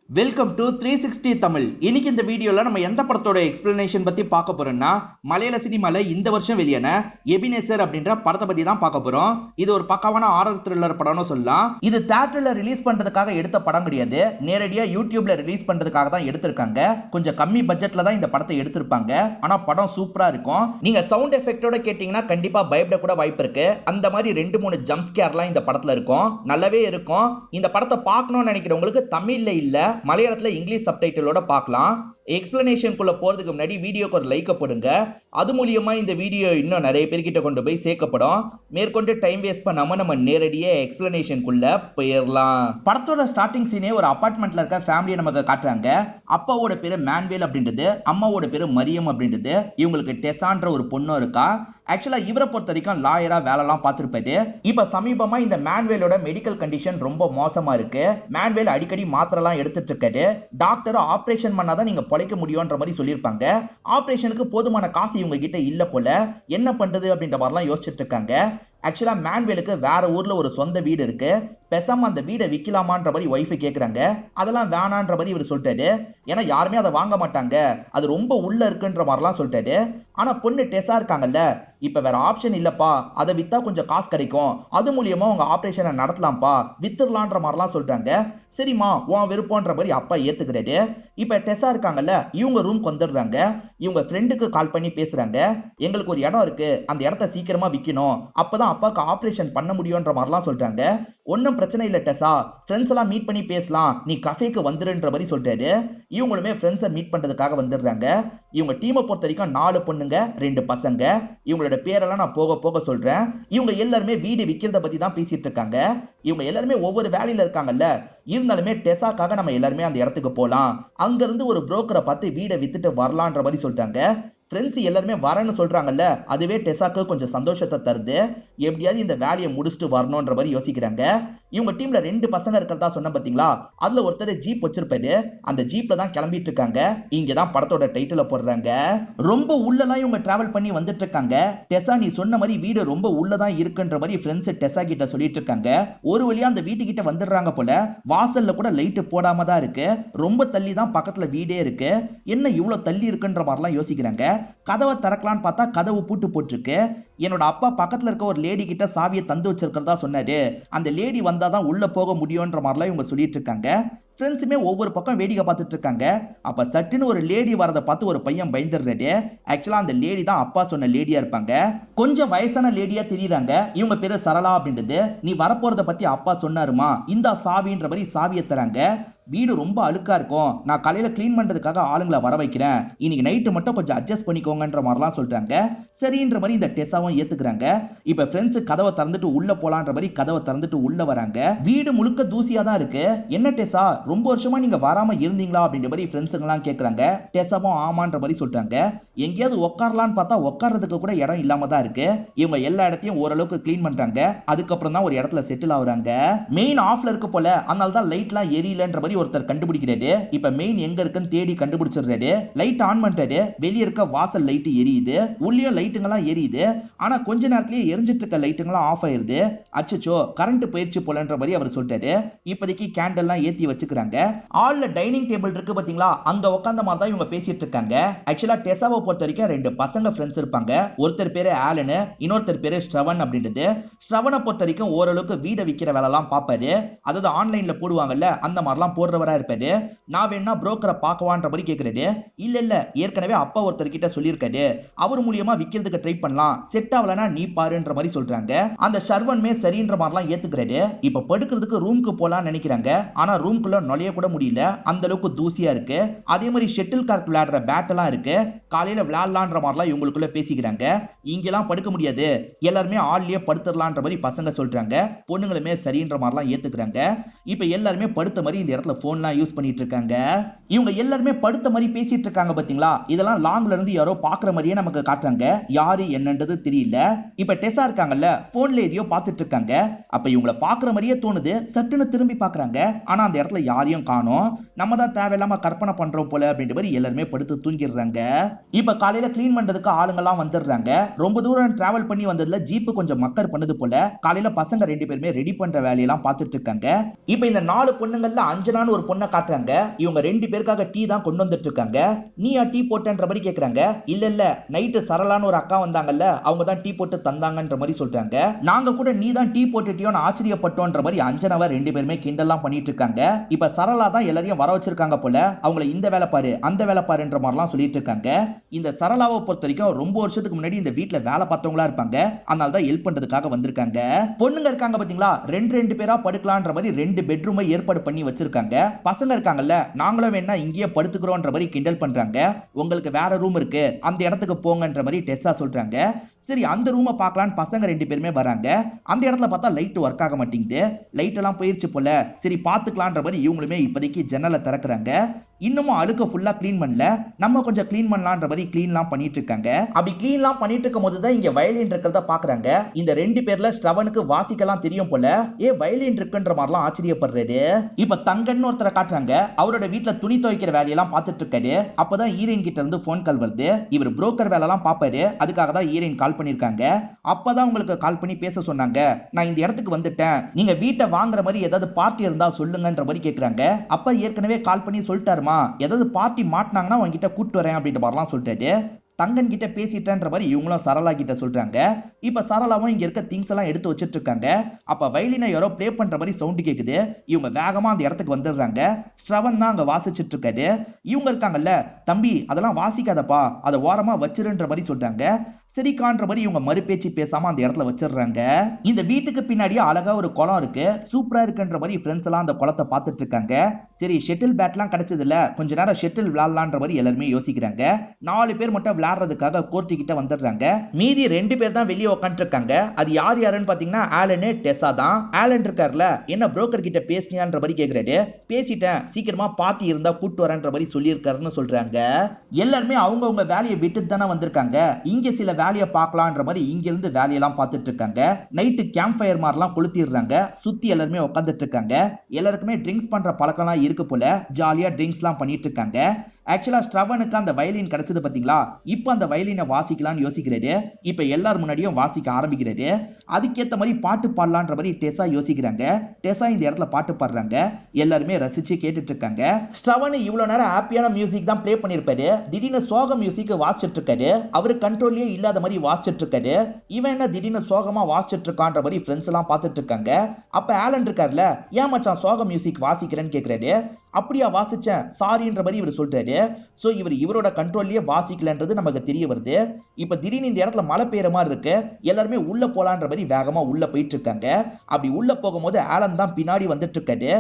Welcome to 360 Tamil. இன்னைக்கு இந்த வீடியோல நம்ம எந்த படத்தோட எக்ஸ்பிளனேஷன் பத்தி பார்க்க போறோம்னா, மலையாள சினிமால இந்த வருஷம் வெளியான எபினேசர் அப்படின்ற படத்தை பத்தி தான் பார்க்க போறோம். இது ஒரு பக்காவான ஹாரர் த்ரில்லர் படம்னு சொல்லலாம். இது தியேட்டர்ல ரிலீஸ் பண்றதுக்காக எடுத்த படம் கிடையாது, நேரடியா யூடியூப்ல ரிலீஸ் பண்றதுக்காக தான் எடுத்திருக்காங்க. கொஞ்சம் கம்மி பட்ஜெட்ல தான் இந்த படத்தை எடுத்திருப்பாங்க. ஆனா படம் சூப்பரா இருக்கும். நீங்க சவுண்ட் எஃபெக்ட்டோட கேட்டீங்கன்னா கண்டிப்பா பயப்பட கூட வாய்ப்பு இருக்கு. அந்த மாதிரி 2-3 ஜம்ப் ஸ்கேர்லாம் இந்த படத்துல இருக்கும். நல்லாவே இருக்கும். இந்த படத்தை பார்க்கணும்னு நினைக்கிறவங்களுக்கு தமிழ்ல இல்ல, மலையாளத்துல இங்கிலீஷ் சப்டைட்டிலோட பார்க்கலாம். எக்ஸ்பிளனேஷனுக்குள்ள போறதுக்கு முன்னாடி வீடியோக்கு ஒரு லைக் போடுங்க. அது மூலியமா இந்த வீடியோ இன்னும் நிறைய பேர்கிட்ட கொண்டு போய் சேர்க்கப்படும். மேற்கொண்டு டைம் வேஸ்ட் பண்ணாம நம்ம நேரடியா எக்ஸ்பிளனேஷனுக்குள்ள போயிடலாம். படத்தோட ஸ்டார்டிங் சீனே ஒரு அபார்ட்மெண்ட்ல இருக்க ஃபேமிலியை நமக்கு காட்டுறாங்க. அப்பாவோட பேரு மேன்வேல் அப்படின்றது, அம்மாவோட பேரு மரியம் அப்படின்றது. இவங்களுக்கு டெசான்ற ஒரு பொண்ணு இருக்கா. ஆக்சுவலா இவரை பொறுத்த வரைக்கும் லாயரா வேலைலாம் பார்த்திருப்பாரு. இப்ப சமீபமா இந்த மேன்வேலோட மெடிக்கல் கண்டிஷன் ரொம்ப மோசமா இருக்கு. மேன்வேல் அடிக்கடி மாத்திரைலாம் எடுத்துட்டு இருக்காரு. டாக்டர் ஆபரேஷன் பண்ணாதான் நீங்க பொழைக்க முடியும்ன்ற மாதிரி சொல்லியிருப்பாங்க. ஆபரேஷனுக்கு போதுமான காசு இவங்க கிட்ட இல்ல போல. என்ன பண்றது அப்படின்ற மாதிரிலாம் யோசிச்சுட்டு இருக்காங்க. ஆக்சுவலா மேன்வேலுக்கு வேற ஊர்ல ஒரு சொந்த வீடு இருக்கு. பேசாம அந்த வீடை விக்கலாமான்ற மாதிரி ஒய்ஃப் கேக்குறாங்க. அதெல்லாம் வேணான்ற மாதிரி இவர் சொல்லிட்டாரு. ஏன்னா யாருமே அதை வாங்க மாட்டாங்க, அது ரொம்ப உள்ள இருக்குன்ற மாதிரிலாம் சொல்லிட்டாரு. ஆனா பொண்ணு டெசா இருக்காங்கல்ல, இப்ப வேற ஆப்ஷன் இல்லப்பா, அதை வித்தா கொஞ்சம் காசு கிடைக்கும், அது மூலியமா உங்க ஆபரேஷனை நடத்தலாம்ப்பா, வித்துடலான்ற மாதிரிலாம் சொல்றாங்க. சரிம்மா உன் விருப்பம்ன்ற மாதிரி அப்பா ஏத்துக்கிறாரு. இப்ப டெசா இருக்காங்கல்ல, இவங்க ரூம்க்கு வந்துடுறாங்க. இவங்க ஃப்ரெண்டுக்கு கால் பண்ணி பேசுறாங்க. எங்களுக்கு ஒரு இடம் இருக்கு, அந்த இடத்த சீக்கிரமா விக்கணும், அப்பதான் அப்பாவுக்கு ஆபரேஷன் பண்ண முடியும்ன்ற மாதிரிலாம் சொல்றாங்க. ஒன்னும் பிரச்சனை இல்ல டெசா, ஃப்ரெண்ட்ஸ் எல்லாம் மீட் பண்ணி பேசலாம், நீ கஃபேக்கு வந்துருன்ற மாதிரி சொல்றாரு. இவங்களுமே ஃப்ரெண்ட்ஸை மீட் பண்றதுக்காக வந்துடுறாங்க. இவங்க டீமை பொறுத்த வரைக்கும் 4 பொண்ணுங்க 2 பசங்க. இவங்களோட பேரெல்லாம் நான் போக போக சொல்றேன். இவங்க எல்லாருமே வீடு விக்கிறத பத்தி தான் பேசிட்டு இருக்காங்க. இவங்க எல்லாருமே ஒவ்வொரு வேலையில இருக்காங்கல்ல, இருந்தாலுமே டெசாக்காக நம்ம எல்லாருமே அந்த இடத்துக்கு போலாம், அங்க இருந்து ஒரு புரோக்கரை பார்த்து வீடை வித்துட்டு வரலான்ற மாதிரி சொல்றாங்க. ஃப்ரெண்ட்ஸ் எல்லாருமே வரேன்னு சொல்றாங்கல்ல, அதுவே டெசாக்கு கொஞ்சம் சந்தோஷத்தை தருது. எப்படியாவது இந்த வேலையை முடிச்சுட்டு வரணும்ன்ற மாதிரி யோசிக்கிறாங்க. இவங்க டீம்ல 2 பசங்க இருக்கிறதா சொன்ன பாத்தீங்களா, அதுல ஒருத்தர் ஜீப் வச்சிருப்பாரு. அந்த ஜீப்ல தான் கிளம்பிட்டு இருக்காங்க. இங்கதான் படத்தோட டைட்டில போடுறாங்க. ரொம்ப உள்ளலாம் இவங்க டிராவல் பண்ணி வந்துட்டு இருக்காங்க. டெசா நீ சொன்ன மாதிரி வீடு ரொம்ப உள்ளதான் இருக்குன்ற மாதிரி ஃப்ரெண்ட்ஸ் டெசா கிட்ட சொல்லிட்டு இருக்காங்க. ஒரு வழியா அந்த வீட்டுக்கிட்ட வந்துடுறாங்க போல. வாசல்ல கூட லைட் போடாம தான் இருக்கு. ரொம்ப தள்ளி தான் பக்கத்துல வீடே இருக்கு. என்ன இவ்வளவு தள்ளி இருக்குன்ற மாதிரிலாம் யோசிக்கிறாங்க. கதவை திறக்கலான்னு பார்த்தா கதவு பூட்டு போட்டிருக்கு. என்னோட அப்பா பக்கத்துல இருக்க ஒரு லேடி கிட்ட சாவியை தந்து வச்சிருக்கிறதா சொன்னாரு. அந்த லேடி வந்தாதான் உள்ள போக முடியும்ன்ற மாதிரிலாம் இவங்க சொல்லிட்டு இருக்காங்க. ஃப்ரெண்ட்ஸுமே ஒவ்வொரு பக்கம் வேடிக்கை பார்த்துட்டு இருக்காங்க. அப்ப சட்டுன்னு ஒரு லேடி வரதை பார்த்து ஒரு பையன் பயந்துடுறாரு. ஆக்சுவலா அந்த லேடி தான் அப்பா சொன்ன லேடியா இருப்பாங்க. கொஞ்சம் வயசான லேடியா தெரியுறாங்க. இவங்க பேரு சரளா அப்படின்றது. நீ வரப்போறத பத்தி அப்பா சொன்னாருமா, இந்த சாவின்ற மாதிரி சாவியை தராங்க. வீடு ரொம்ப அழுக்கா இருக்கும், நான் காலையில கிளீன் பண்றதுக்காக ஆளுங்களை வர வைக்கிறேன், இன்னைக்கு நைட்டு மட்டும் கொஞ்சம் அட்ஜஸ்ட் பண்ணிக்கோங்கன்ற மாதிரிலாம் சொல்றாங்க. சரின்ற மாதிரி இந்த டெசாவும் ஏத்துக்கிறாங்க. இப்ப ஃப்ரெண்ட்ஸ் கதவை திறந்துட்டு உள்ள போலான்ற மாதிரி கதவை திறந்துட்டு உள்ள வராங்க. வீடு முழுக்க தூசியா தான் இருக்கு. என்ன டெசா ரொம்ப வருஷமா நீங்க வராம இருந்தீங்களா அப்படின்ற மாதிரி ஃப்ரெண்ட்ஸுங்கெல்லாம் கேக்குறாங்க. டெசாவும் ஆமான்ற மாதிரி சொல்றாங்க. எங்கேயாவது உட்காரலான்னு பார்த்தா உட்கார்றதுக்கு கூட இடம் இல்லாம தான் இருக்கு. இவங்க எல்லா இடத்தையும் ஓரளவுக்கு கிளீன் பண்றாங்க. அதுக்கப்புறம் தான் ஒரு இடத்துல செட்டில் ஆகுறாங்க. மெயின் ஆஃப்ல இருக்கு போல, அதனால தான் லைட்லாம் எரியலன்ற மாதிரி ஒருத்தர் கண்டுபிடிக்கிறாரு. இப்ப மெயின் எங்க இருக்குன்னு தேடி கண்டுபிடிச்சிடுறாரு. லைட் ஆன் பண்ணிட்டாரு. வெளிய இருக்க வாசல் லைட் எரியுது, உள்ளேயும் லைட்டுங்கெல்லாம் எரியுது. ஆனா கொஞ்ச நேரத்திலேயே எரிஞ்சிட்டு இருக்க லைட்டுங்கெல்லாம் ஆஃப் ஆயிருது. அச்சச்சோ கரண்ட் போயிடுச்சு போலன்ற மாதிரி அவர் சொல்லிட்டாரு. இப்போதைக்கு கேண்டல்லாம் ஏத்தி வச்சுக்கிறாங்க. ஆல்ல டைனிங் டேபிள் இருக்கு பாத்தீங்களா, அங்க உட்கார்ந்த மாதிரி தான் இவங்க பேசிட்டு இருக்காங்க. ஆக்சுவலா டெசாவை பொறுத்த வரைக்கும் 2 பசங்க ஃப்ரெண்ட்ஸ் இருப்பாங்க. ஒருத்தர் பேரு ஆலன், இன்னொருத்தர் பேரு ஸ்ரவன் அப்படின்றது. ஸ்ரவனை பொறுத்த வரைக்கும் ஓரளவுக்கு வீடை விக்கிற வேலைலாம் பார்ப்பாரு. அதாவது ஆன்லைன்ல போடுவாங்கல்ல, அந்த மாதிரிலாம் போடுறவரா இருப்பாரு. நான் வேணா புரோக்கரை பார்க்கவான்ற மாதிரி கேக்குறாரு. இல்ல ஏற்கனவே அப்பா ஒருத்தர் கிட்ட சொல்லியிருக்காரு, அவர் மூலியமா விக்கிறதுக்கு ட்ரை பண்ணலாம், செட் ஆகலனா நீ பாருன்ற மாதிரி சொல்றாங்க. அந்த ஷர்வன்மே சரின்ற மாதிரிலாம் ஏத்துக்கிறாரு. இப்ப படுக்கிறதுக்கு ரூமுக்கு போலாம்னு நினைக்கிறாங்க. ஆனா ரூம்குள்ள நுழைய கூட முடியல, அந்த அளவுக்கு தூசியா இருக்கு. அதே மாதிரி ஷட்டில் கார்க் விளையாடுற பேட் எல்லாம் இருக்கு. காலையில விளையாடலான்ற மாதிரிலாம் இவங்களுக்குள்ள பேசிக்கிறாங்க. இங்கெல்லாம் படுக்க முடியாது, எல்லாருமே ஆள்லயே படுத்துடலான்ற மாதிரி பசங்க சொல்றாங்க. பொண்ணுங்களுமே சரின்ற மாதிரிலாம் ஏத்துக்கிறாங்க. இப்ப எல்லாருமே படுத்த மாதிரி இந்த இடத்துல போன்லாம் யூஸ் பண்ணிட்டு இருக்காங்க. இவங்க எல்லாருமே படுத்த மாதிரி பேசிட்டு இருக்காங்க பாத்தீங்களா, இதெல்லாம் லாங்ல இருந்து யாரோ பாக்குற மாதிரியே நமக்கு காட்டுறாங்க. யாரு என்னன்றது தெரியல. இப்ப டெசா இருக்காங்கல்ல, போன்ல எதையோ பார்த்துட்டு இருக்காங்க. அப்ப இவங்கள பாக்குற மாதிரியே தோணுது. சட்டுன்னு திரும்பி பாக்குறாங்க. ஆனா அந்த இடத்துல யாரையும் காணோம், நம்ம தான் தேவையில்லாம கற்பனை பண்றோம் போல அப்படின்ற மாதிரி எல்லாருமே படுத்து தூங்கிடுறாங்க. இப்ப காலையில கிளீன் பண்றதுக்கு ஆளுங்கெல்லாம் வந்துடுறாங்க. ரொம்ப தூரம் டிராவல் பண்ணி வந்ததுல ஜீப் கொஞ்சம் மக்கர் பண்ணுது போல. காலையில பசங்க 2 பேருமே ரெடி பண்ற வேலையெல்லாம் பார்த்துட்டு இருக்காங்க. இப்ப இந்த 4 பொண்ணுங்கள்ல அஞ்சனான்னு ஒரு பொண்ணை காட்டுறாங்க. இவங்க 2 பேருக்காக டீ தான் கொண்டு வந்துட்டு இருக்காங்க. நீயா டீ போட்டன்ற மாதிரி கேக்குறாங்க. இல்ல இல்ல, நைட்டு சரளான்னு ஒரு அக்கா வந்தாங்கல்ல, அவங்க தான் டீ போட்டு தந்தாங்கன்ற மாதிரி சொல்றாங்க. நாங்க கூட நீ தான் டீ போட்டுட்டியோன்னு ஆச்சரியப்பட்டோன்ற மாதிரி அஞ்சனாவை 2 பேருமே கிண்டல்லாம் பண்ணிட்டு இருக்காங்க. இப்ப சரளா தான் எல்லாரையும் வர வச்சிருக்காங்க போல. அவங்கள இந்த வேலை பாரு அந்த வேலை பாருன்ற மாதிரிலாம் சொல்லிட்டு இருக்காங்க. இந்த சரளாவை பொறுத்த வரைக்கும் ரொம்ப வருஷத்துக்கு முன்னாடி இந்த வீட்டுல வேலை பார்த்தவங்களா இருப்பாங்க. அதனால தான் ஹெல்ப் பண்றதுக்காக வந்திருக்காங்க. பொண்ணுங்க இருக்காங்க பாத்தீங்களா, 2 பேரா படுக்கலான்ற மாதிரி 2 பெட்ரூமை ஏற்பாடு பண்ணி வச்சிருக்காங்க. பசங்க இருக்காங்கல்ல, நாங்களும் வேணா இங்கேயே படுத்துக்கிறோம்ன்ற மாதிரி கிண்டல் பண்றாங்க. உங்களுக்கு வேற ரூம் இருக்கு, அந்த இடத்துக்கு போங்கன்ற மாதிரி டெஸ்ஸா சொல்றாங்க. சரி, அந்த ரூமை பார்க்கலான்னு பசங்க 2 பேருமே வராங்க. அந்த இடத்துல பார்த்தா லைட் ஒர்க் ஆக மாட்டேங்குது. லைட் எல்லாம் போயிருச்சு போல. சரி பார்த்துக்கலான்ற மாதிரி இவங்களுமே இப்போதைக்கு ஜன்னலை திறக்கிறாங்க. இன்னமும் அழுக்க ஃபுல்லா கிளீன் பண்ணல, நம்ம கொஞ்சம் கிளீன் பண்ணலான்ற மாதிரி கிளீன்லாம் பண்ணிட்டு இருக்காங்க. அப்படி கிளீன்லாம் பண்ணிட்டு இருக்கும் போது தான் இங்க வயலின் இருக்கிறத பாக்குறாங்க. இந்த 2 பேர்ல ஸ்ரவனுக்கு வாசிக்கலாம் தெரியும் போல. வயலின் இருக்குன்ற மாதிரிலாம் ஆச்சரியப்படுறாரு. இப்ப தங்கன்னு ஒருத்தரை காட்டுறாங்க. அவரோட வீட்டுல துணி துவைக்கிற வேலையெல்லாம் பார்த்துட்டு இருக்காரு. அப்பதான் ஈரன் கிட்ட இருந்து போன் கால் வருது. இவர் புரோக்கர் வேலை எல்லாம் பாப்பாரு. அதுக்காக தான் ஈரன் கால் பண்ணிருக்காங்க. அப்பதான் உங்களுக்கு கால் பண்ணி பேச சொன்னாங்க. நான் இந்த இடத்துக்கு வந்துட்டேன், நீங்க வீட்டை வாங்குற மாதிரி ஏதாவது பார்ட்டி இருந்தா சொல்லுங்கன்ற மாதிரி கேக்குறாங்க. அப்ப ஏற்கனவே கால் பண்ணி சொல்லிட்டாரு, ஏதாவது பார்ட்டி மாட்டினாங்கன்னா உங்ககிட்ட கூட்டு வரேன் அப்படின்ற மாதிரிலாம் சொல்லிட்டாரு. தங்கன் கிட்ட பேசிட்டேன்ற மாதிரி இவங்களும் சரளா கிட்ட சொல்றாங்க. இப்ப சரளாவும் இங்க இருக்க திங்ஸ் எல்லாம் எடுத்து வச்சிட்டு இருக்காங்க. அப்ப வயலினை யாரோ ப்ளே பண்ற மாதிரி சவுண்ட் கேக்குது. இவங்க வேகமா அந்த இடத்துக்கு வந்துடுறாங்க. ஸ்ரவன் தான் அங்க வாசிச்சுட்டு இருக்காரு. இவங்க இருக்காங்கல்ல, தம்பி அதெல்லாம் வாசிக்காதப்பா, அதை ஓரமா வச்சிருன்ற மாதிரி சொல்றாங்க. சரிக்கான்ற மாதிரி இவங்க மறுபேச்சு பேசாம அந்த இடத்துல வச்சிடுறாங்க. இந்த வீட்டுக்கு பின்னாடியே அழகா ஒரு குளம் இருக்கு. சூப்பரா இருக்குன்ற மாதிரி ஃப்ரெண்ட்ஸ் எல்லாம் அந்த குளத்தை பார்த்துட்டு இருக்காங்க. சரி, ஷெட்டில் பேட்லாம் கிடைச்சது இல்ல, கொஞ்ச நேரம் ஷெட்டில் விளையாடலான்ற மாதிரி எல்லாருமே யோசிக்கிறாங்க. 4 பேர் மட்டும் விளையாடுறதுக்காக கோர்ட்டு கிட்ட வந்துடுறாங்க. மீதி 2 பேர் தான் வெளியே உட்காந்துட்டு இருக்காங்க. அது யார் யாருன்னு பாத்தீங்கன்னா ஆலனு டெஸ்ஸா தான். ஆலன் இருக்காருல, என்ன புரோக்கர் கிட்ட பேசினியான்ற மாதிரி கேக்குறாரு. பேசிட்டேன், சீக்கிரமா பார்ட்டி இருந்தா கூட்டு வரேன்ற மாதிரி சொல்லியிருக்காருன்னு சொல்றாங்க. எல்லாருமே அவங்கவுங்க வேலையை விட்டு தானே வந்திருக்காங்க. இங்க சில வேலையை பார்க்கலான்ற மாதிரி இங்க இருந்து வேலையெல்லாம் பார்த்துட்டு இருக்காங்க. நைட்டு கேம்ப் ஃபயர் மாதிரிலாம் கொளுத்திடுறாங்க. சுத்தி எல்லாருமே உட்காந்துட்டு இருக்காங்க. எல்லாருக்குமே ட்ரிங்க்ஸ் பண்ற பழக்கம்லாம் இருக்கு போல. ஜாலியா ட்ரிங்க்ஸ்லாம் பண்ணிட்டு இருக்காங்க. ஆக்சுவலா ஸ்ரவனுக்கு அந்த வயலின் கிடைச்சது பாத்தீங்களா, இப்ப அந்த வயலினை வாசிக்கலாம்னு யோசிக்கிறாரு. இப்ப எல்லார் முன்னாடியும் வாசிக்க ஆரம்பிக்கிறாரு. அதுக்கேத்த மாதிரி பாட்டு பாடலான்ற மாதிரி டெஸ்ஸா யோசிக்கிறாங்க. டெஸ்ஸா இந்த இடத்துல பாட்டு பாடுறாங்க. எல்லாருமே ரசிச்சு கேட்டுட்டு இருக்காங்க. ஸ்ரவன் இவ்வளவு நேரம் ஹாப்பியான மியூசிக் தான் ப்ளே பண்ணிருப்பாரு. திடீர்னு சோக மியூசிக் வாசிச்சுட்டு இருக்காரு. அவரு கண்ட்ரோல்லயே இல்லாத மாதிரி வாசிச்சுட்டு இருக்காரு. இவன் என்ன திடீர்னு சோகமா வாசிச்சுட்டு இருக்கான்ற மாதிரி ஃப்ரெண்ட்ஸ் எல்லாம் பார்த்துட்டு இருக்காங்க. அப்ப ஆலன் இருக்காருல, ஏன் மச்சான் சோக மியூசிக் வாசிக்கிறேன்னு கேக்குறாரு. அப்படியா வாசிச்சேன், சாரின்ற மாதிரி இவர் சொல்றாரு. சோ இவரோட கண்ட்ரோல்லயே வாசிக்கலன்றது நமக்கு தெரிய வருது. இப்ப திடீர்னு இந்த இடத்துல மழை பெய்யற மாதிரி இருக்கு. எல்லாருமே உள்ள போலான்ற மாதிரி வேகமா உள்ள போயிட்டு இருக்காங்க. அப்படி உள்ள போகும்போது ஆலன் தான் பின்னாடி வந்துட்டு இருக்காரு.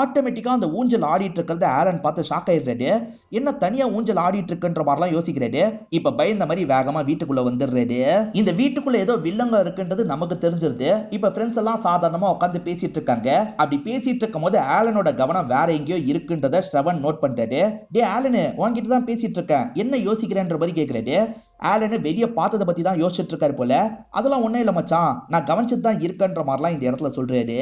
ஆட்டோமேட்டிக்கா அந்த ஊஞ்சல் ஆடிட்டு இருக்கிறத ஆலன் பார்த்து ஷாக் ஆயிடுறாரு. என்ன தனியா ஊஞ்சல் ஆடிட்டு இருக்குன்ற மாதிரிலாம் யோசிக்கிறாரு. இப்ப பயந்த மாதிரி வேகமா வீட்டுக்குள்ள வந்துடுறாரு. இந்த வீட்டுக்குள்ள ஏதோ வில்லங்க இருக்குன்றது நமக்கு தெரிஞ்சிருது. இப்ப ஃப்ரெண்ட்ஸ் எல்லாம் சாதாரணமா உட்காந்து பேசிட்டு இருக்காங்க. அப்படி பேசிட்டு இருக்கும் போது ஆலனோட கவனம் வேற எங்கேயோ இருக்குன்றத ஸ்ரவன் நோட் பண்றாரு. டே ஆலனு, உன்கிட்ட தான் பேசிட்டு இருக்கேன், என்ன யோசிக்கிறேன்ற மாதிரி கேக்குறாரு. ஆலனு வெளியே பார்த்ததை பத்தி தான் யோசிச்சுட்டு இருக்காரு போல. அதெல்லாம் ஒண்ணும் இல்ல மச்சான், நான் கவனிச்சுட்டு தான் இருக்கன்ற மாதிரிலாம் இந்த இடத்துல சொல்றாரு.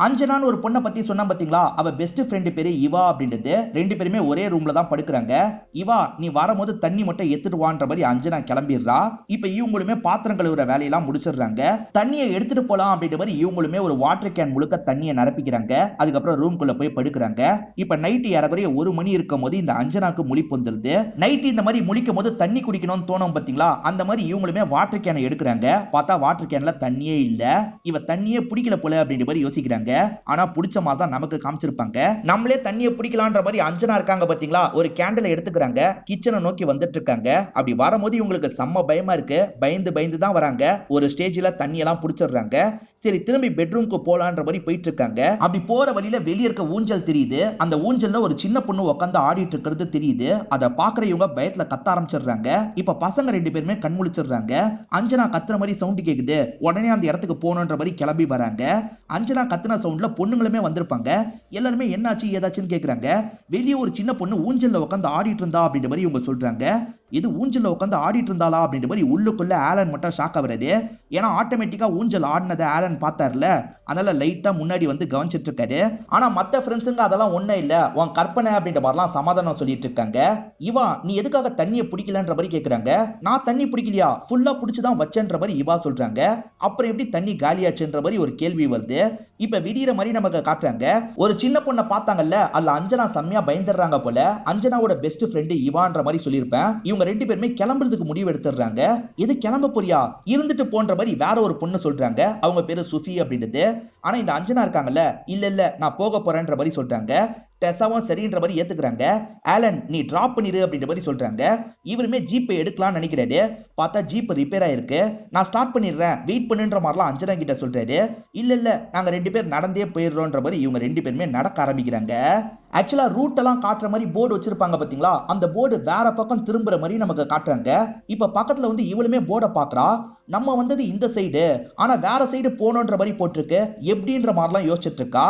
அஞ்சனான்னு ஒரு பொண்ணை பத்தி சொன்னா பாத்தீங்களா, அவ பெஸ்ட் ஃப்ரெண்ட் பேரு இவா அப்படின்றது. 2 பேருமே ஒரே ரூம்ல தான் படுக்கிறாங்க. இவா, நீ வரும்போது தண்ணி மட்டும் எடுத்துட்டு வான்ற மாதிரி அஞ்சனா கிளம்பிடுறா. இப்ப இவங்களுமே பாத்திரம் கழுவுற வேலையெல்லாம் முடிச்சிடுறாங்க. தண்ணியை எடுத்துட்டு போலாம் அப்படின்ற மாதிரி இவங்களுமே ஒரு வாட்டர் கேன் முழுக்க தண்ணியை நிரப்பிக்கிறாங்க. அதுக்கப்புறம் ரூம்குள்ள போய் படுக்கிறாங்க. இப்ப நைட்டு ஏறக்குறைய 1 மணி இருக்கும் போது இந்த அஞ்சனாக்கு முழிப்பு வந்துருது. நைட்டு இந்த மாதிரி முழிக்கும் போது தண்ணி குடிக்கணும்னு தோணும் பாத்தீங்களா, அந்த மாதிரி இவங்களுமே வாட்டர் கேனை எடுக்கிறாங்க. பார்த்தா வாட்டர் கேன்ல தண்ணியே இல்ல. இவ தண்ணியே பிடிக்கல போல அப்படின்ற மாதிரி யோசிக்கிறாங்க. ஆனா பிடிச்ச மாதிரி தான் நமக்கு காமிச்சிருப்பாங்க. நம்மளே தண்ணியை பிடிக்கலான்ற மாதிரி அஞ்சனா இருக்காங்க பாத்தீங்களா, ஒரு கேண்டில் எடுத்துக்கிறாங்க. கிச்சனை நோக்கி வந்துட்டு இருக்காங்க. அப்படி வரும்போது இவங்களுக்கு செம்ம பயமா இருக்கு. பயந்து தான் வராங்க. ஒரு ஸ்டேஜ்ல தண்ணி எல்லாம் பிடிச்சிடுறாங்க. சரி, திரும்பி பெட்ரூம்க்கு போலான்ற மாதிரி போயிட்டு இருக்காங்க. அப்படி போற வழியில வெளிய இருக்க ஊஞ்சல் தெரியுது. அந்த ஊஞ்சல்ல ஒரு சின்ன பொண்ணு உட்காந்து ஆடிட்டு இருக்கிறது தெரியுது. அதை பாக்குற இவங்க பயத்துல கத்த ஆரம்பிச்சிடுறாங்க. இப்ப பசங்க 2 பேருமே கண் முழிச்சிடுறாங்க. அஞ்சனா கத்துற மாதிரி சவுண்ட் கேக்குது. உடனே அந்த இடத்துக்கு போகணுன்ற மாதிரி கிளம்பி வராங்க. அஞ்சனா கத்துன சவுண்ட்ல பொண்ணுங்களுமே வந்திருப்பாங்க. எல்லாருமே என்னாச்சு ஏதாச்சுன்னு கேக்குறாங்க. வெளியே ஒரு சின்ன பொண்ணு ஊஞ்சல்ல உட்காந்து ஆடிட்டு இருந்தா அப்படின்ற மாதிரி இவங்க சொல்றாங்க. இது ஊஞ்சல்ல உட்காந்து ஆடிட்டு இருந்தாளா அப்படின்ற மாதிரி உள்ளுக்குள்ள ஆலன் மட்டும் ஷாக் ஆகுறாரு. ஏன்னா ஆட்டோமேட்டிக்கா ஊஞ்சல் ஆடினதை ஆலன் பார்த்தாருல, அதனால லைட்டா முன்னாடி வந்து கவனிச்சிட்டு இருக்காரு. ஆனா மத்த ஃப்ரெண்ட்ஸுங்க அதெல்லாம் ஒண்ணே இல்ல, உன் கற்பனை அப்படின்ற மாதிரிலாம் சமாதானம் சொல்லிட்டு இருக்காங்க. இவா நீ எதுக்காக தண்ணியை பிடிக்கலன்ற மாதிரி கேக்குறாங்க. நான் தண்ணி பிடிக்கலையா, ஃபுல்லா பிடிச்சுதான் வச்சேன்ற மாதிரி இவா சொல்றாங்க. அப்புறம் எப்படி தண்ணி காலியாச்சுன்ற மாதிரி ஒரு கேள்வி வருது. இப்ப விடியற மாதிரி நமக்கு காட்டுறாங்க. ஒரு சின்ன பொண்ணை பார்த்தாங்கல்ல, அதுல அஞ்சனா செம்மையா பயந்துடுறாங்க போல. அஞ்சனாவோட பெஸ்ட் ஃப்ரெண்டு இவான்ற மாதிரி சொல்லியிருப்பேன். இவங்க ரெண்டு பேருமே கிளம்புறதுக்கு முடிவு எடுத்துறாங்க. எது கிளம்ப போறியா, இருந்துட்டு போன்ற மாதிரி வேற ஒரு பொண்ணு சொல்றாங்க. அவங்க பேரு சுஃபி அப்படின்றது. ஆனா இந்த அஞ்சனா இருக்காங்கல்ல, இல்ல இல்ல நான் போக போறேன்ற மாதிரி சொல்றாங்க. டெசாவும் சரின்ற மாதிரி ஏத்துக்கிறாங்க. ஆலன் நீ டிராப் பண்ணிரு அப்படின்ற மாதிரி சொல்றாங்க. இவருமே ஜீப்பை எடுக்கலாம்னு நினைக்கிறாரு. பார்த்தா ஜீப் ரிப்பேர் ஆயிருக்கு. நான் ஸ்டார்ட் பண்ணிடுறேன், வெயிட் பண்ணுன்ற மாதிரிலாம் அஞ்சனா கிட்ட சொல்றாரு. இல்ல இல்ல நாங்க ரெண்டு பேர் நடந்தே போயிடுறோன்ற மாதிரி இவங்க ரெண்டு பேருமே நடக்க ஆரம்பிக்கிறாங்க. ஆக்சுவலா ரூட் எல்லாம் காட்டுற மாதிரி போர்டு வச்சிருப்பாங்க பாத்தீங்களா, அந்த போர்டு வேற பக்கம் திரும்புற மாதிரி நமக்கு காட்டுறாங்க. இப்ப பக்கத்துல வந்து இவளுமே போர்டை பாக்குறா. நம்ம வந்தது இந்த சைடு, ஆனா வேற சைடு போனோன்ற மாதிரி போட்டிருக்கு, எப்படின்ற மாதிரிலாம் யோசிச்சுட்டு இருக்கா.